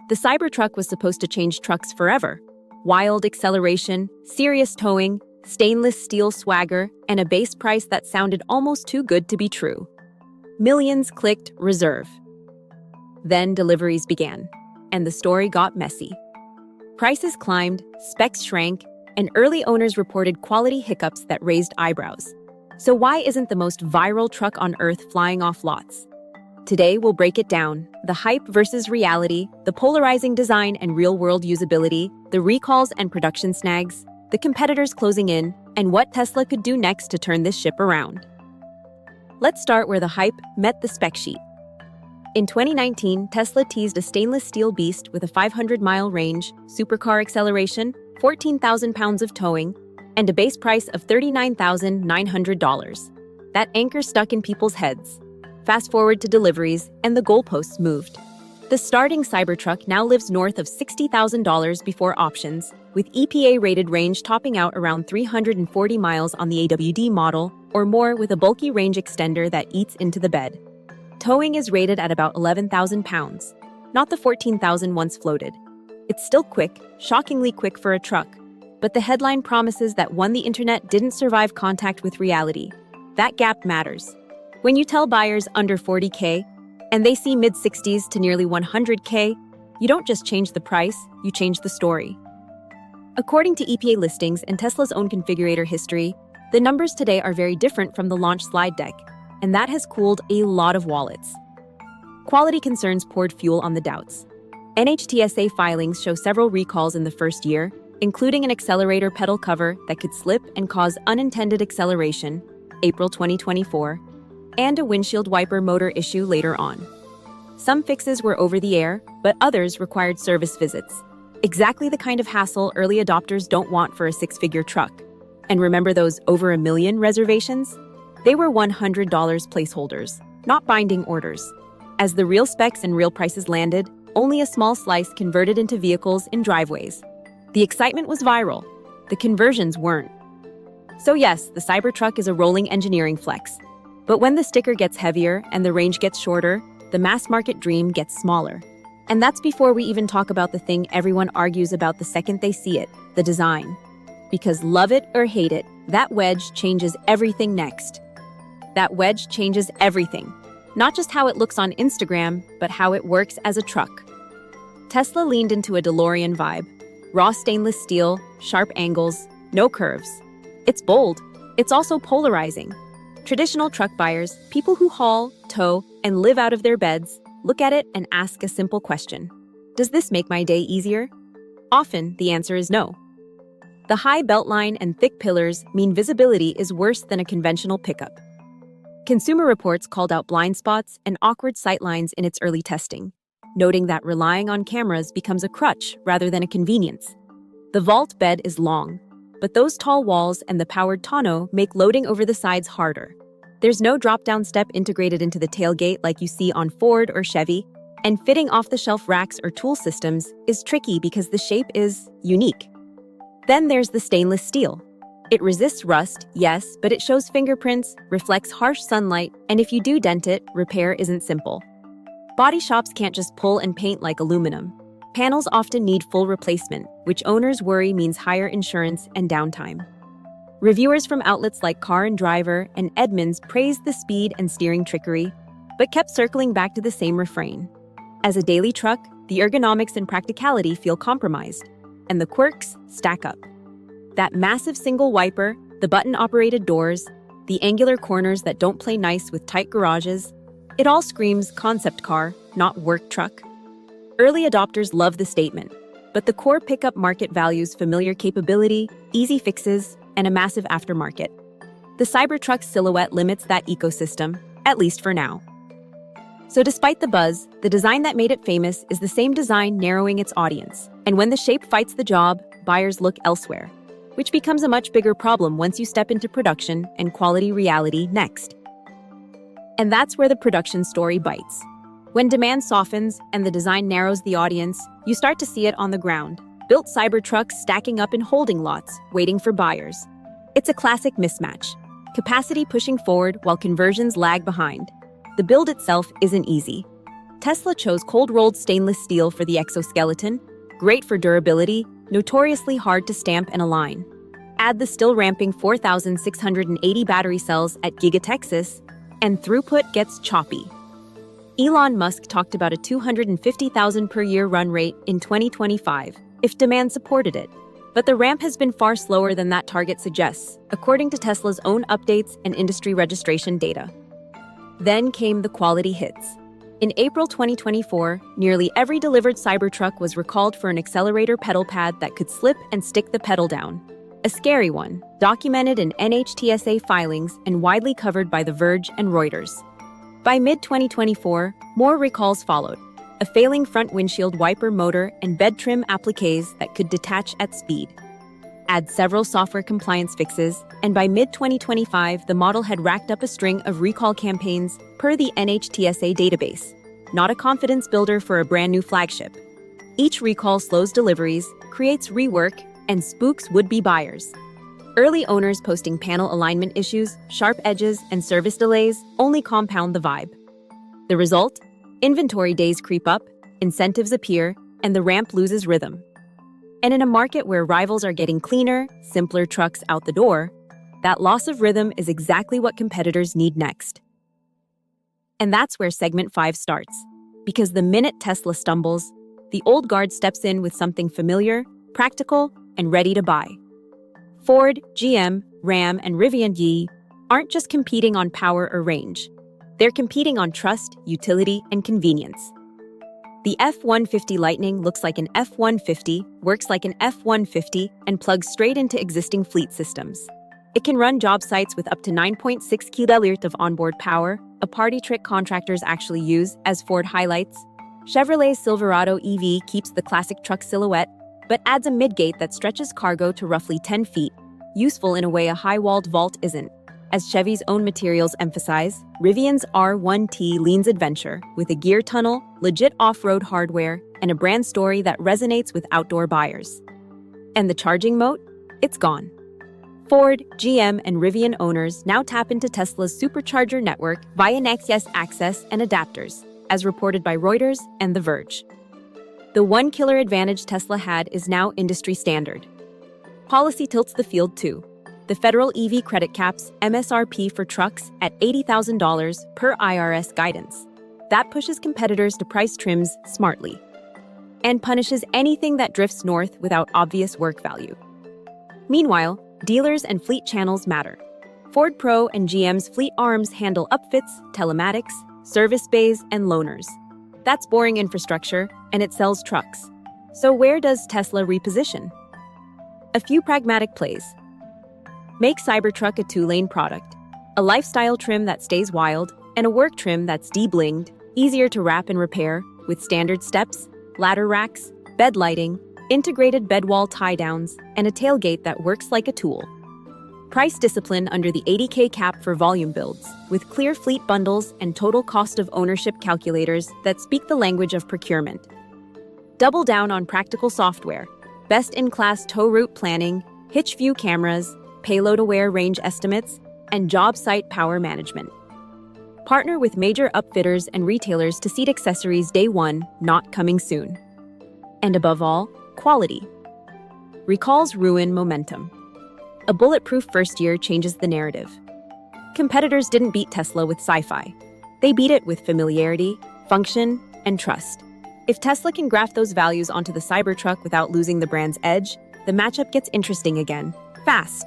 The Cybertruck was supposed to change trucks forever. Wild acceleration, serious towing, stainless steel swagger, and a base price that sounded almost too good to be true. Millions clicked reserve. Then deliveries began, and the story got messy. Prices climbed, specs shrank, and early owners reported quality hiccups that raised eyebrows. So why isn't the most viral truck on earth flying off lots? Today we'll break it down: the hype versus reality, the polarizing design and real-world usability, the recalls and production snags, the competitors closing in, and what Tesla could do next to turn this ship around. Let's start where the hype met the spec sheet. In 2019, Tesla teased a stainless steel beast with a 500-mile range, supercar acceleration, 14,000 pounds of towing, and a base price of $39,900. That anchor stuck in people's heads. Fast forward to deliveries, and the goalposts moved. The starting Cybertruck now lives north of $60,000 before options, with EPA-rated range topping out around 340 miles on the AWD model, or more with a bulky range extender that eats into the bed. Towing is rated at about 11,000 pounds, not the 14,000 once floated. It's still quick, shockingly quick for a truck, but the headline promises that the internet didn't survive contact with reality. That gap matters. When you tell buyers under 40K, and they see mid-60s to nearly 100K, you don't just change the price, you change the story. According to EPA listings and Tesla's own configurator history, the numbers today are very different from the launch slide deck, and that has cooled a lot of wallets. Quality concerns poured fuel on the doubts. NHTSA filings show several recalls in the first year, including an accelerator pedal cover that could slip and cause unintended acceleration, April 2024, and a windshield wiper motor issue later on. Some fixes were over the air, but others required service visits. Exactly the kind of hassle early adopters don't want for a six-figure truck. And remember those over $1 million reservations? They were $100 placeholders, not binding orders. As the real specs and real prices landed, only a small slice converted into vehicles in driveways. The excitement was viral. The conversions weren't. So yes, the Cybertruck is a rolling engineering flex. But when the sticker gets heavier and the range gets shorter, the mass market dream gets smaller. And that's before we even talk about the thing everyone argues about the second they see it, the design. Because love it or hate it, that wedge changes everything next. That wedge changes everything. Not just how it looks on Instagram, but how it works as a truck. Tesla leaned into a DeLorean vibe. Raw stainless steel, sharp angles, no curves. It's bold. It's also polarizing. Traditional truck buyers, people who haul, tow, and live out of their beds, look at it and ask a simple question. Does this make my day easier? Often, the answer is no. The high beltline and thick pillars mean visibility is worse than a conventional pickup. Consumer Reports called out blind spots and awkward sightlines in its early testing, noting that relying on cameras becomes a crutch rather than a convenience. The vault bed is long, but those tall walls and the powered tonneau make loading over the sides harder. There's no drop-down step integrated into the tailgate like you see on Ford or Chevy, and fitting off-the-shelf racks or tool systems is tricky because the shape is unique. Then there's the stainless steel. It resists rust, yes, but it shows fingerprints, reflects harsh sunlight, and if you do dent it, repair isn't simple. Body shops can't just pull and paint like aluminum. Panels often need full replacement, which owners worry means higher insurance and downtime. Reviewers from outlets like Car and Driver and Edmunds praised the speed and steering trickery, but kept circling back to the same refrain. As a daily truck, the ergonomics and practicality feel compromised, and the quirks stack up. That massive single wiper, the button-operated doors, the angular corners that don't play nice with tight garages, it all screams concept car, not work truck. Early adopters love the statement, but the core pickup market values familiar capability, easy fixes, and a massive aftermarket. The Cybertruck's silhouette limits that ecosystem, at least for now. So despite the buzz, the design that made it famous is the same design narrowing its audience. And when the shape fights the job, buyers look elsewhere, which becomes a much bigger problem once you step into production and quality reality next. And that's where the production story bites. When demand softens and the design narrows the audience, you start to see it on the ground. Built Cybertrucks stacking up in holding lots, waiting for buyers. It's a classic mismatch. Capacity pushing forward while conversions lag behind. The build itself isn't easy. Tesla chose cold-rolled stainless steel for the exoskeleton, great for durability, notoriously hard to stamp and align. Add the still-ramping 4,680 battery cells at Giga Texas, and throughput gets choppy. Elon Musk talked about a 250,000 per year run rate in 2025, if demand supported it. But the ramp has been far slower than that target suggests, according to Tesla's own updates and industry registration data. Then came the quality hits. In April 2024, nearly every delivered Cybertruck was recalled for an accelerator pedal pad that could slip and stick the pedal down. A scary one, documented in NHTSA filings and widely covered by The Verge and Reuters. By mid-2024, more recalls followed. A failing front windshield wiper motor and bed trim appliques that could detach at speed. Add several software compliance fixes, and by mid-2025, the model had racked up a string of recall campaigns per the NHTSA database. Not a confidence builder for a brand new flagship. Each recall slows deliveries, creates rework, and spooks would-be buyers. Early owners posting panel alignment issues, sharp edges, and service delays only compound the vibe. The result? Inventory days creep up, incentives appear, and the ramp loses rhythm. And in a market where rivals are getting cleaner, simpler trucks out the door, that loss of rhythm is exactly what competitors need next. And that's where segment 5 starts. Because the minute Tesla stumbles, the old guard steps in with something familiar, practical, and ready to buy. Ford, GM, Ram, and Rivian aren't just competing on power or range. They're competing on trust, utility, and convenience. The F-150 Lightning looks like an F-150, works like an F-150, and plugs straight into existing fleet systems. It can run job sites with up to 9.6 kW of onboard power, a party trick contractors actually use, as Ford highlights. Chevrolet's Silverado EV keeps the classic truck silhouette, but adds a midgate that stretches cargo to roughly 10 feet, useful in a way a high-walled vault isn't. As Chevy's own materials emphasize, Rivian's R1T leans adventure with a gear tunnel, legit off-road hardware, and a brand story that resonates with outdoor buyers. And the charging moat? It's gone. Ford, GM, and Rivian owners now tap into Tesla's supercharger network via Nexus access and adapters, as reported by Reuters and The Verge. The one killer advantage Tesla had is now industry standard. Policy tilts the field too. The federal EV credit caps MSRP for trucks at $80,000 per IRS guidance. That pushes competitors to price trims smartly and punishes anything that drifts north without obvious work value. Meanwhile, dealers and fleet channels matter. Ford Pro and GM's fleet arms handle upfits, telematics, service bays, and loaners. That's boring infrastructure, and it sells trucks. So where does Tesla reposition? A few pragmatic plays. Make Cybertruck a 2-lane product, a lifestyle trim that stays wild, and a work trim that's de-blinged, easier to wrap and repair, with standard steps, ladder racks, bed lighting, integrated bedwall tie-downs, and a tailgate that works like a tool. Price discipline under the $80K cap for volume builds, with clear fleet bundles and total cost of ownership calculators that speak the language of procurement. Double down on practical software, best-in-class tow route planning, hitch view cameras, payload-aware range estimates, and job site power management. Partner with major upfitters and retailers to seat accessories day one, not coming soon. And above all, quality. Recalls ruin momentum. A bulletproof first year changes the narrative. Competitors didn't beat Tesla with sci-fi. They beat it with familiarity, function, and trust. If Tesla can graft those values onto the Cybertruck without losing the brand's edge, the matchup gets interesting again, fast.